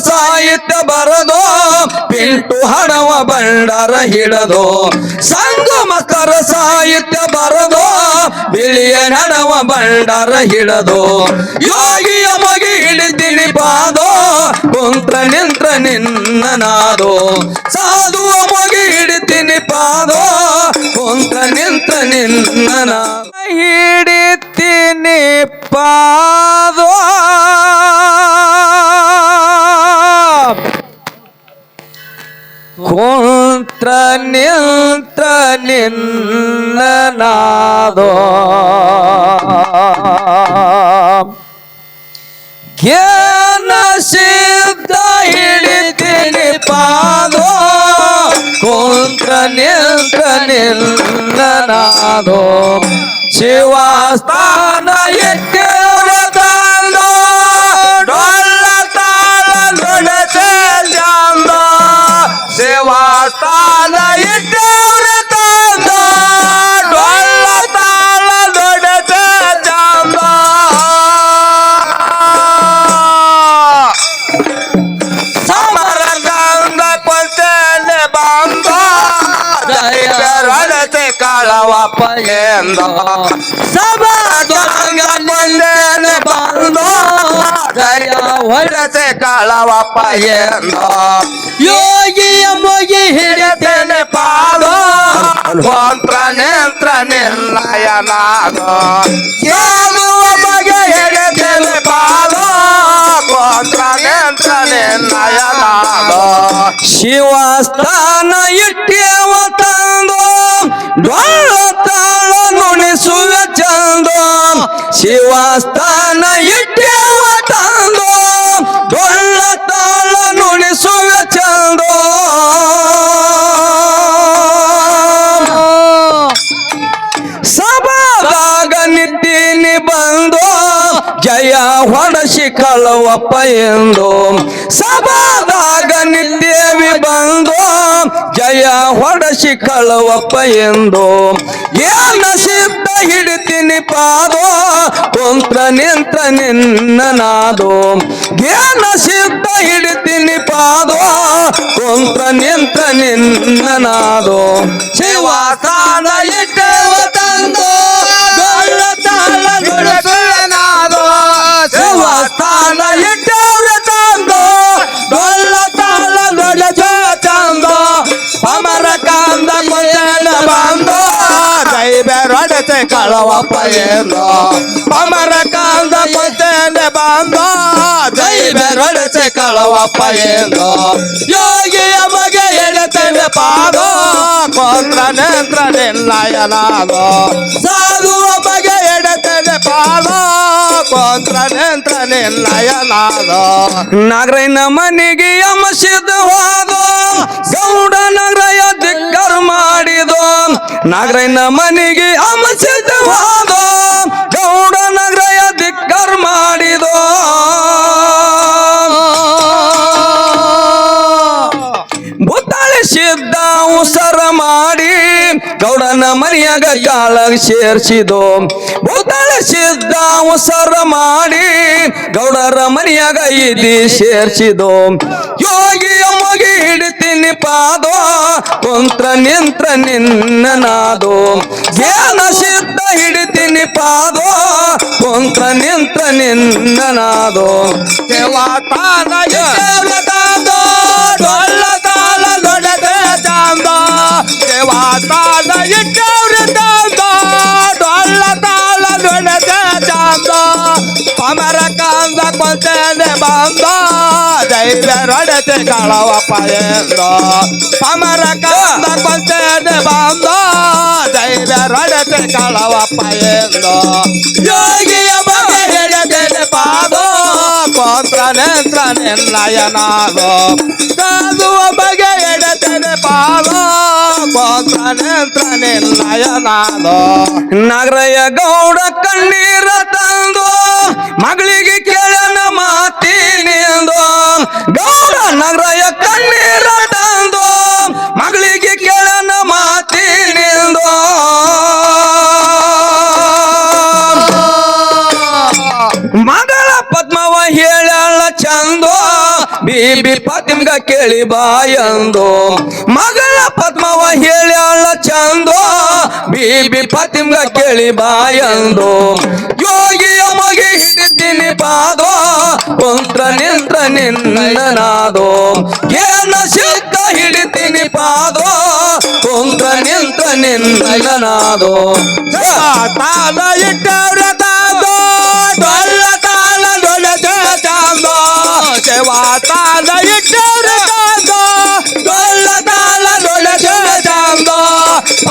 ಸಾಹಿತ್ಯ ಬರದೋ ಪಿಂಟು ಹಡವ ಬಂಡಾರ ಹಿಡದೋ ಸಂಗಮಕರ ಸಾಹಿತ್ಯ ಬರದೋ ಬಿಳಿಯ ನಡವ ಬಂಡಾರ ಹಿಡದೋ ಯೋಗಿಯ ಮಗಿ ಹಿಡಿದಿನಿ ಪಾದೋ ಕುಂತ್ರ ನಿಂತ್ರ ನಿನ್ನನಾದೋ ಸಾಧುವ ಮಗಿ ಹಿಡಿತೀನಿ ಪಾದೋ ಕುಂತ್ರ ನಿಂತ್ರ ನಿನ್ನನ ಹಿಡಿತೀನಿ ಪಾದೋ ಕುಂತ್ರ ನಿಂತ್ರ ನಿನ್ನನಾದೋ ಜ್ಞಾನ ಸಿದ್ಧ ಹಿಡಿತೀನಿ ಪಾದೋ ಕುಂತ್ರ ನಿಂತ್ರ ನಿನ್ನನಾದೋ ಶಿವಸ್ಥಾನ ಇಟ್ಟೇವ ತಂದೋ ಡೊಳ್ಳ ತಾಳ ನುಡಿಸೆ ಚಂದ ಶಿವಸ್ಥಾನ ಇಟ್ಟೇವ ತಂದೋ ಡೊಳ್ಳ ತಾಳ ನುಡಿಸೆ ಚಂದ ಸಮರಗಂಧ ಕೊಂಚನೆ ಬಂದ ರಡತೆ ಕಾಳವಪ್ಪ ಎಂದ ಸಭಾದ್ವಂಗ ಮುಂದೇನೆ ಬಂದ ಜಯ ಹೊರತೆ ಕಾಳವಪ್ಪ ಎಂದ ಯೋಗಿಯ ಮುಗಿ ಹಿಡಿತೇನೆ ಪಾದೋ ಕೊಂತ್ರ ನೆಂತ್ರ ನಿರ್ಣಯನಾದೋ ಯಾಗುವ ಬಗೆ ಹಿಡಿತೇನೆ ಪಾದೋ ಕೊಂತ್ರ ನೆಂತ್ರ ನಿರ್ಣಯನಾದೋ ಶಿವಸ್ಥಾನ ಇಟ್ಟೇವ ತಂದೋ ಡೊಳ್ಳ ತಾಳ ನುಡಿಸುವ ಚಂದೋ ಶಿವಸ್ಥಾನ ಇಟ್ಟೇವ ತಂದೋ ಡೊಳ್ಳ ತಾಳ ನುಡಿಸುವ ಚಂದೋ ಸಭಾದಾಗ ನಿದ್ದೀನಿ ಬಂದೋ ಜಯ ಹೊಡಸಿ ಕಳವಪ್ಪ ಎಂದು ಸಭಾದಾಗ ನಿದ್ದೇವಿ ಬಂದೋ ಜಯ ಹೊಡಸಿ ಕಳವಪ್ಪ ಎಂದು ಏನ ಸಿದ್ಧ ಹಿಡಿತೀನಿ ಪಾದೋ ಕುಂತ್ರ ನಿಂತ್ರ ನಿನ್ನನಾದೋ ಏನ ಸಿದ್ಧ ಹಿಡಿತೀನಿ ಪಾದೋ ಕುಂತ್ರ ನಿಂತ್ರ ನಿನ್ನನಾದೋ ಶಿವಸ್ಥಾನ ಇಟ್ಟೇವ ತಂದೋ ಡೊಳ್ಳ ತಾಳ ನುಡಿಸುವೆನಾದೋ ಶಿವಸ್ಥಾನ ಇಟ್ಟೇವ ತಂದೋ ಡೊಳ್ಳ ತಾಳ ನುಡಿಸುವ ಚಂದೋ ಅಮರ ಕಾಂದ ಮುಂಜಾನ ಬಂದೋ ಜೈ ಬೆರಡತೆ ಕಳವಪ್ಪ ಎಂದೋ ಅಮರ ಕಾಂದ ಮುಂಜಾನೆ ಬಂದೋ ಜೈ ಬೆರಡತೆ ಕಳವಪ್ಪ ಎಂದೋ ಯೋಗಿಯ ಮಗೆ ಎಡತೇವೆ ಪಾದೋ ಕೊಂತ್ರ ನೆಂತ್ರ ನಿರ್ಣಯನಾದೋ ಸಾಧುವ ಬಗೆ ಎಡತೇವೆ ಪಾದೋ ಕೊಂತ್ರ ನೆಂತ್ರ ನಿರ್ಣಯನಾದೋ ನಾಗರೈನ ಮನಿಗೆ ಯಮಸಿದ್ಧವಾದೋ ಗೌಡ ನಗರಯ ದಿಕ್ಕರ್ ಮಾಡಿದೋ ನಾಗರೈನ ಮನಿಗೆ ಯಮಸಿದ್ಧವಾದೋ ಗೌಡ ನಗರಯ ದಿಕ್ಕರ್ ಮಾಡಿದೋ ಭೂತಾಳಿ ಸಿದ್ಧ ಉಸರ ಮಾಡಿ ಗೌಡನ ಮನೆಯಾಗ ಕಾಳಗ ಸೇರ್ಸಿದೋ ಭೂತಾಳಿ ಸಿದ್ಧ ಉಸರ ಮಾಡಿ ಗೌಡರ ಮನೆಯಾಗ ಇದಿ ಸೇರ್ಸಿದೋ ಯೋಗಿಯ ಮುಗಿ ಹಿಡಿತೀನಿ ಪಾದೋ ಕುಂತ್ರ ನಿಂತ್ರ ನಿನ್ನನಾದೋ ಜ್ಞಾನ ಸಿದ್ಧ ಹಿಡಿತೀನಿ ಪಾದೋ ಕುಂತ್ರ ನಿಂತ್ರ ನಿನ್ನನಾದೋ ದೇವತಾನ ತಾದೋ ಡೊಳ್ಳ ತಾಳ ನುಡಿಸೆ ಚಂದ ದೇವತಾನ ಇಟ್ಟವ್ರ ತಂದ ಡೊಳ್ಳ ತಾಳ ನುಡಿಸೆ ಚಂದ ಅಮರ ಕಾಂದ ಕೊಂಚನೆ ಬಂದ ಜೈವ ರಡತೆ ಕಾಳವಪ್ಪ ಎಂದ ಅಮರ ಕಾಂದ ಕೊಂಚನೆ ಬಂದ ಜೈವ ರಡತೆ ಕಾಳವಪ್ಪ ಎಂದ ಯೋಗಿಯ ಬಗೆ ಹಿಡಿತೇನೆ ಪಾದೋ ಕೊಂತ್ರ ನೆಂತ್ರ ನಿರ್ಣಯನಾದೋ ಸಾಧುವ ಬಗೆ ಹಿಡಿತೇನೆ ಪಾದೋ ಕೊಂತ್ರ ನೆಂತ್ರ ನಿರ್ಣಯನಾದೋ ನಾಗರಯ್ಯ ಗೌಡ ಕಣ್ಣೀರ ತಂದೋ ಮಗಳಿಗೆ ಕೇಳನ ಮಾತಿನಿಂದೋ ಗೌಡ ನಗರಯ್ಯ ಕಣ್ಣೀರ ತಂದೋ ಮಗಳಿಗೆ ಕೇಳನ ಮಾತಿನಿಂದೋ ಮಗಳ ಪದ್ಮವ ಹೇಳಲ್ಲ ಚಂದೋ ಬೀಬಿ ಫಾತಿಮ್ಗ ಕೇಳಿ ಬಾಯಂದು ಮಗಳ ಪದ್ಮವ ಹೇಳ್ಯಾಳ ಚಂದೋ ಬೀಬಿ ಫಾತಿಮ್ಗ ಕೇಳಿ ಬಾಯಂದು ಯೋಗಿಯ ಮಗೆ ಹಿಡಿತೀನಿ ಪಾದೋ ಕುಂತ್ರ ನಿಂತ್ರ ನಿನ್ನನಾದೋ ಏನ ಸಿದ್ಧ ಹಿಡಿತೀನಿ ಪಾದೋ ಕುಂತ್ರ ನಿಂತ್ರ ನಿನ್ನನಾದೋ ತಾಲ ಇಟ್ಟವ್ರ ತಾದೋ ಡೊಳ್ಳ ತಾಲ ಡೊಳ್ಳ ಚಾಂದೋ ಸೇವಾ ತಾಲ ಇಟ್ಟವ್ರ ತಾದೋ ಡೊಳ್ಳ ತಾಲ ಡೊಳ್ಳ ಚಾಂದೋ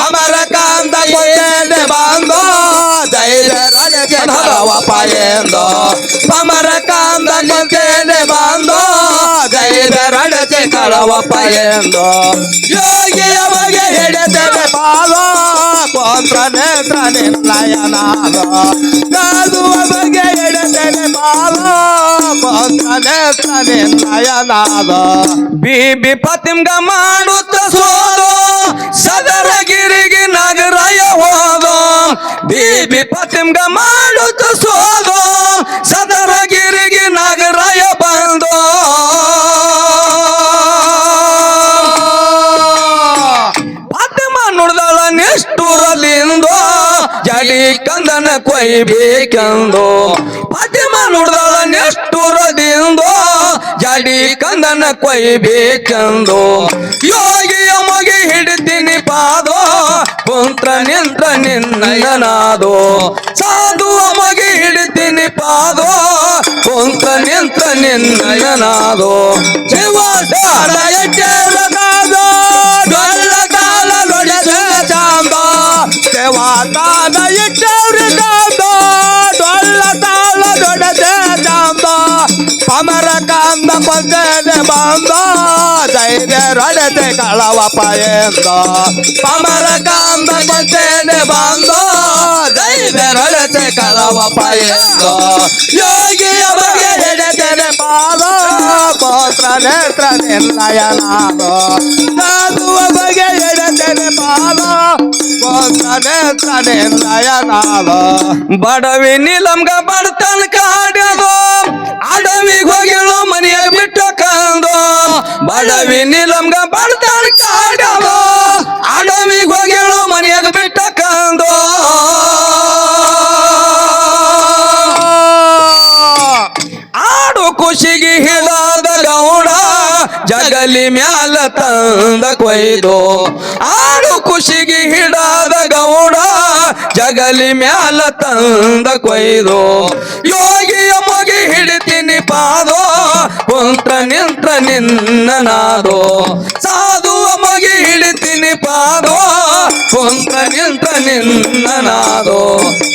ಅಮರ ಕಾಂದ ಏನೆ ಬಾಂದೋ ಜೈಲ ರಜೆ ಧರವ ಪಾಯೇಂದೋ ಅಮರ ಕಾಂದ ಏನೆ ಬಾಂದೋ ಜೈಲ ರಜೆ ಕಳವ ಪಾಯೇಂದೋ ಯೋಗಿಯ ಮಗೆ ಹಿಡಿತೇನೆ ಪಾದೋ ಕೊಂತ್ರ ನೇತ್ರ ನಿನ್ನಯನಾದೋ ಕಾದುವ ಬಗ್ಗೆ ಹಿಡಿತೇನೆ ಪಾದೋ ಕೊಂತ್ರ ನೇತ್ರ ನಿನ್ನಯನಾದೋ ಬೀಬಿ ಫಾತಿಮ್ಗ ಮಾಡುತ್ತ ಸೋದೋ ಸದರಗಿರಿಗೆ ನಗರಯ ಹೋದೋ ಬೀಬಿ ಫಾತಿಮ್ಗ ಮಾಡುತ್ತ ಸೋದೋ ಸದರಗಿರಿಗೆ ನಗರಯ ಬಂದೋ ಫಾತಿಮ ನುಡ್ದಳ ನಿಷ್ಠುರಲಿಂದೋ ಜಡಿ ಕಂದನ ಕೊಯ್ಬೇಕೆಂದೋ ಫಾತಿಮ ನುಡ್ದಳ ನಿಷ್ಠುರದಿಂದೋ ಜಡಿ ಕಂದನ ಕೊಯ್ಬೇಕೆಂದೋ ಯೋಗಿಯ ಮಗೆ ಹಿಡಿತೀನಿ ಪಾದೋ ಕುಂತ್ರ ನಿಂತ್ರ ನಿನ್ನನಾದೋ ಸಾಧುವ ಮಗೆ ಹಿಡಿತೀನಿ ಪಾದೋ ಕುಂತ್ರ ನಿಂತ್ರ ನಿನ್ನನಾದೋ ಶಿವದಾನ ಎಟ್ಟೆರಗಾದೋ ಡೊಳ್ಳ ತಾಲ ಲೊಡೆದ ಚಾಂದೋ ದೇವಾತಾನ ಇಟ್ಟವ್ರಿಗಾದೋ ಡೊಳ್ಳ ತಾಲ ಲೊಡೆದ ಚಾಂದೋ ಪಮರ ಕಾಂದ ಕೊಂದೇನೆ ಬಾಂದೋ ಧೈರ್ಯ ರೊಡೆದೆ ಕಳವ ಪಾಯೇಂದೋ ಪಮರ ಕಾಂದ ಕೊಂದೇನೆ ಬಾಂದೋ ಧೈರ್ಯ ರೊಡೆದೆ ಕಳವ ಪಾಯೇಂದೋ ಯೋಗಿಯ ಬಗ್ಗೆ ಹಿಡಿತೇನೆ ಪಾದೋ ಪೋತ್ರ ನೇತ್ರ ನಿನ್ನಯನಾದೋ ಸಾಧುವ ಬಗ್ಗೆ ಹಿಡಿತೇನೆ ಪಾದೋ ಪೋತ್ರ ನೇತ್ರ ನಿನ್ನಯನಾದೋ ಬಡವಿ ನೀಲಂಗ ಬಡತನ ಕಾಡ್ಯದೋ ಅಡವಿಗೆ ಹೋಗಿಳು ಮನೆಯ ಬಿಟ್ಟು ಕಂದೋ ಬಡವಿ ನೀಲಂಗ ಬಡತನ ಕಾಡ್ಯದೋ ಅಡವಿಗೆ ಹೋಗಿಳು ಮನೆಯಾಗ ಬಿಟ್ಟು ಕಂದೋ ಆಡು ಖುಷಿಗೆ ಹಿಡಾದ ಗೌಡ ಜಗಲಿ ಮ್ಯಾಲ ತಂದ ಕೊಯ್ದು ಆಡು ಖುಷಿಗೆ ಹಿಡಾದ ಗೌಡ ಜಗಲಿ ಮ್ಯಾಲ ತಂದ ಕೊಯ್ದು ಯೋಗಿಯ ಮಗೆ ಹಿಡಿತೀನಿ ಪಾದೋ ಕುಂತ್ರ ನಿಂತ್ರ ನಿನ್ನನಾದೋ ಸಾಧುವ ಮಗೆ ಹಿಡಿತೀನಿ ಪಾದೋ ಕುಂತ್ರ ನಿಂತ್ರ ನಿನ್ನನಾದೋ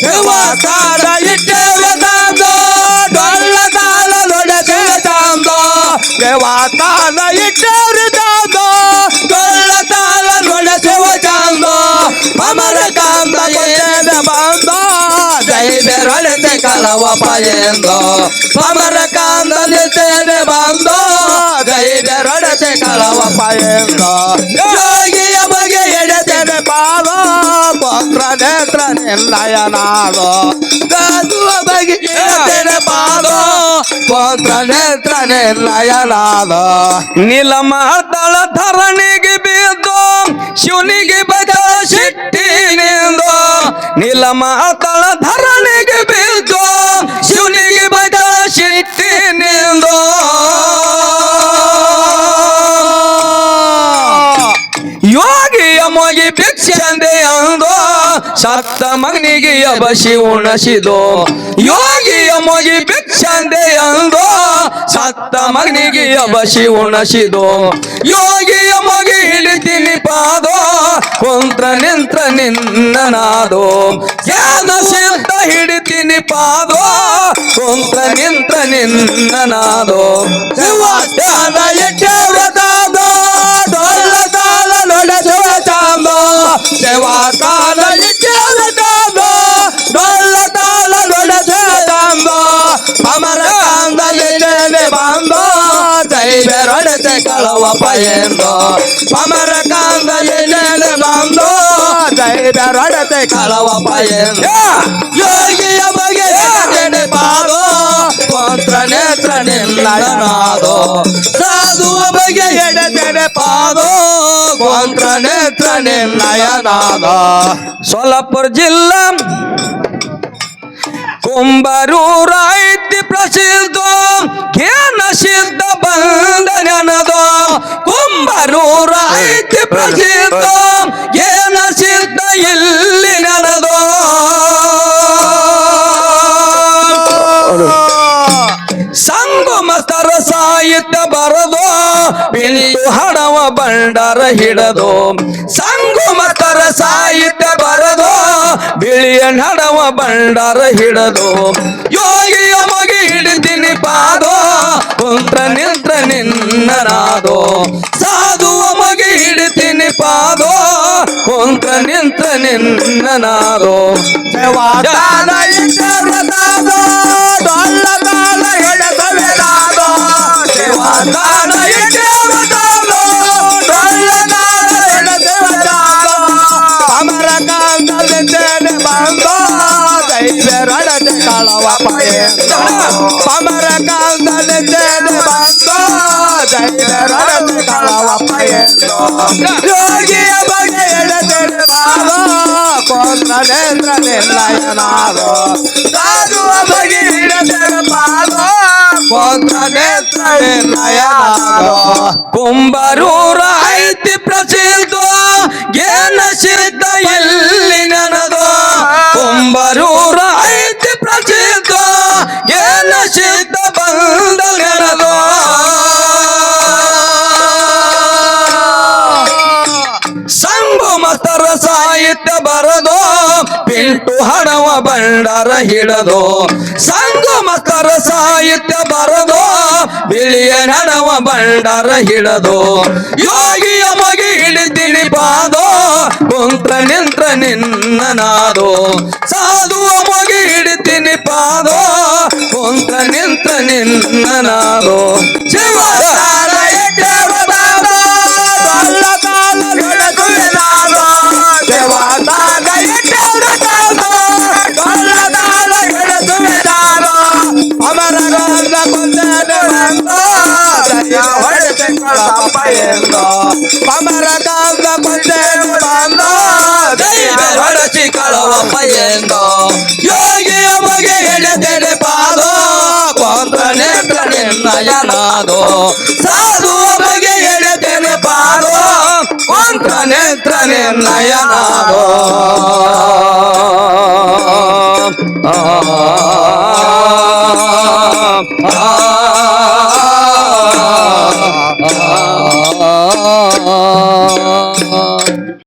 ದೇವಸ್ಥಾನ ಇಟ್ಟೇವದಾದೋ ಡೊಳ್ಳ ತಾಲ ಲೊಡೆದ ಚಾಂದೋ ದೇವಸ್ಥಾನ ಇಟ್ಟೇವದಾದೋ ಡೊಳ್ಳ ತಾಲ ಲೊಡೆದ ಚಾಂದೋ ಅಮರ ಕಾಂದ ಕೊಂದೇನೆ ಬಾಂದೋ ಜೈಲ ರೊಡೆದೆ ಕಳವ ಪಾಯೇಂದೋ ಅಮರ ಕಾಂದ ನಿಲ್ತೇನೆ ಬಾಂದೋ ಜೈಲ ರೊಡೆದೆ ಕಳವ ಪಾಯೇಂದೋ ಯೋಗಿಯ ಬಗ್ಗೆ ಎಡೆತೇನೆ ಪಾದೋ ಪತ್ರ ನೇತ್ರ ನಿನ್ನಯನಾದೋ ಕಾದುವ ಬಗ್ಗೆ ಎಡೆತೇನೆ ಪಾದೋ ಪತ್ರ ನೇತ್ರ ನಿನ್ನಯನಾದೋ ನೀಲಮ ತಳ ಧರಣಿಗೆ ಬಿದ್ದು ಶಿವನಿಗೆ ಬದ ಸಿಟ್ಟಿನಿಂದೋ ನೀಲಮ ತಳ ಧರಣಿಗೆ ಬಿದ್ದು ಶಿವನಿಗೆ ಬದ ಸಿಟ್ಟಿನಿಂದೋ ಯೋಗಿಯ ಮೊಗಿ ಭಿಕ್ಷಂದೆ ಅಂದೋ ಸತ್ತ ಮಗನಿಗೆ ಅಬಸಿ ಉಣಸಿದೋ ಯೋಗಿಯ ಮೊಗಿ ಭಿಕ್ಷಂದೆ ಅಂದೋ ಸತ್ತ ಮಗನಿಗೆ ಅಬಸಿ ಉಣಸಿದೋ ಯೋಗಿಯ ಮೊಗಿ ಹಿಡಿತೀನಿ ಪಾದೋ ಕುಂತ್ರ ನಿಂತ್ರ ನಿನ್ನನಾದೋ ಜ್ಞಾನ ಸಿದ್ಧ ಹಿಡಿತೀನಿ ಪಾದೋ ಕುಂತ್ರ ನಿಂತ್ರ ನಿನ್ನನಾದೋ ದೇವಸ್ಥಾನ ಇಟ್ಟೇವದಾದೋ ಡೊಳ್ಳ ತಾಲ ಲೊಡೆದ ಚಾಂದೋ ದೇವಸ್ಥಾನ ಇಟ್ಟೇವದಾದೋ ಡೊಳ್ಳ ತಾಲ ಲೊಡೆದ ಚಾಂದೋ ಅಮರ ಕಾಂದ ನಿನ್ನೆ ಬಾಂದೋ ಜೈಲ ರೊಡೆದೆ ಕಳವ ಪಾಯೇಂದೋ ಅಮರ ಕಾಂದ ನಿನ್ನೆ ಬಾಂದೋ ಜೈಲ ರೊಡೆದೆ ಕಳವ ಪಾಯೇಂದೋ ಯೋಗಿಯ ಬಗ್ಗೆ ಹಿಡಿತೇನೆ ಪಾದೋ ಪತ್ರ ನೇತ್ರ ನಿನ್ನಯನಾದೋ ನೇತ್ರ ನಿನ್ನಯನಾದ ಸೋಲಾಪುರ ಜಿಲ್ಲಾ ಕುಂಬಾರೂರ ಐತಿ ಪ್ರಸಿದ್ಧ ಕೇನ ಸಿದ್ಧ ಬಂದ ನೆನದು ಕುಂಬಾರೂರ ಐತಿ ಪ್ರಸಿದ್ಧ ಕೇನ ಸಿದ್ಧ ಇಲ್ಲಿ ನೆನದು ಸಂಗಮಸ್ತರ ಸಾಹಿತ್ಯ ಬರದು ಪಿಂಟು ಹಡವ ಬಂಡಾರ ಹಿಡದು ಸಂಗಮಸ್ತರ ಸಾಹಿತ್ಯ ಬರದು ಬಿಳಿಯ ಹಡವ ಬಂಡಾರ ಹಿಡದು ಯೋಗಿಯ ಮಗಿ ಹಿಡಿತೀನಿ ಪಾದೋ ಕುಂತ್ರ ನಿಂತ್ರ ನಿನ್ನನಾದೋ ಸಾಧುವ ಮಗಿ ಹಿಡಿತೀನಿ ಪಾದೋ ಕುಂತ್ರ ನಿಂತ್ರ ನಿನ್ನನಾದೋ ದೇವಾತಾನ ಇಟ್ಟರದಾದೋ ಡೊಲ್ಲ ತಾಳ ಎಡಸವೆದಾದೋ ದೇವಾತಾನ ಇಟ್ಟರದಾದೋ ಡೊಲ್ಲ ತಾಳ ಎಡಸವೆದಾದೋ ಅಮರ ಕಾಂತಲಿದ್ದೇನೆ ಬಂದೋ ದೈವರಡತೆ ಕಳವ ಪಯಂದೋ ಅಮರ ಕಾಂತಲಿದ್ದೇನೆ ಬಂದೋ ದೈವರಡತೆ ಕಳವ ಪಯಂದೋ ಯೋಗಿಯ ಬಗ್ಗೆ ಎಡತೆನೆ ಬಾದೋ ಕೊಂದ್ರ ನೇತ್ರ ನಿನ್ನಯನಾದೋ ಸಾಧುವ ಬಗ್ಗೆ ಹಿಡತೆನೆ ಬಾದೋ ಕೊಂದ್ರ ನೇತ್ರ ನಿನ್ನಯನಾದೋ ಕುಂಬಾರೂರ ಐತಿ ಪ್ರಸಿದ್ಧ ಜ್ಞಾನ ಸಿದ್ಧ ಎಲ್ಲಿ ನನದು ಕುಂಬಾರೂರ ಐತಿ ಪ್ರಸಿದ್ಧ ಜ್ಞಾನ ಸಿದ್ಧ ಬಂದ ನೆನದು ಸಂಗಮಸ್ತರ ಸಾಹಿತ್ಯ ಬರದು ಪಿಂಟು ಹಡವ ಬಂಡಾರ ಹಿಡದು ಸಂಗಮಸ್ತರ ಸಾಹಿತ್ಯ ಬರದು ಬಿಳಿಯ ನಡವ ಬಂಡಾರ ಹಿಡದು ಯೋಗಿಯ ಮಗಿ ಹಿಡಿತೀನಿ ಪಾದೋ ಕುಂತ್ರ ನಿಂತ್ರ ನಿನ್ನನಾದೋ ಸಾಧುವ ಮಗಿ ಹಿಡಿತೀನಿ ಪಾದೋ ಕುಂತ್ರ ನಿಂತ್ರ ನಿನ್ನನಾದೋ ಶಿವತಾರ ದೇವತಾನ ಡೊಲ್ಲ ತಾಳ ಎಡಸವೆದಾದೋ ದೇವಾತಾನ ಇಟ್ಟರದಾದೋ ಡೊಲ್ಲ ತಾಳ ಎಡಸವೆದಾದೋ ಅಮರ ಗಾಂಧ ಕೊಂದೇನೆ ಬಂದೋ ದೈವ ಹೊಡೆತೆ ಕಳಪ ಎಂದೋ ಅಮರ ಗಾಂಧ ಕೊಂದೇನೆ ಬಂದೋ ದೈವ ಹೊಡಚಿ ಕಳವಪ್ಪ ಎಂದೋ ಯೋಗಿಯ ಮಗೆ ಎಡೆತೆಡೆ ಪಾದೋ ಕೊಂದ್ರ ನೇತ್ರ ನಿನ್ನಯನಾದೋ ಸಾಧುವ ಬಗೆ ಎಡೆತೆನೆ ಪಾದೋ ಕೊಂದ್ರ ನೇತ್ರ ನಿನ್ನಯನಾದೋ ಆ